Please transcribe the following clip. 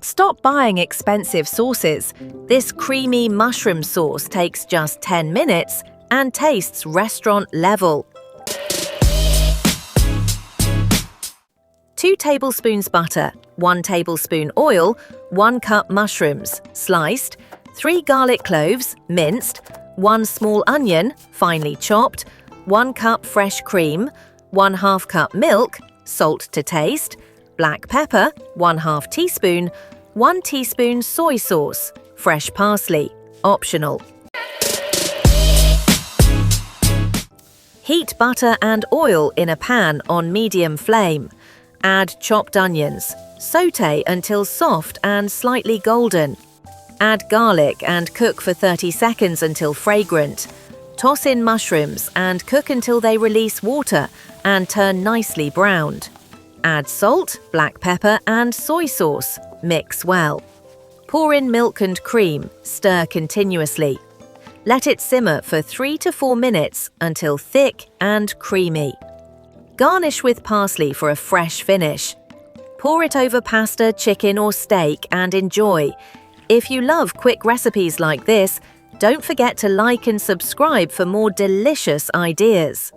Stop buying expensive sauces. This creamy mushroom sauce takes just 10 minutes and tastes restaurant level. 2 tablespoons butter, 1 tablespoon oil, 1 cup mushrooms, sliced, 3 garlic cloves, minced, 1 small onion, finely chopped, 1 cup fresh cream, 1/2 cup milk, salt to taste, black pepper, 1/2 teaspoon, 1 teaspoon soy sauce, fresh parsley, optional. Heat butter and oil in a pan on medium flame. Add chopped onions. Sauté until soft and slightly golden. Add garlic and cook for 30 seconds until fragrant. Toss in mushrooms and cook until they release water and turn nicely browned. Add salt, black pepper and soy sauce. Mix well. Pour in milk and cream. Stir continuously. Let it simmer for 3 to 4 minutes until thick and creamy. Garnish with parsley for a fresh finish. Pour it over pasta, chicken or steak and enjoy. If you love quick recipes like this, don't forget to like and subscribe for more delicious ideas.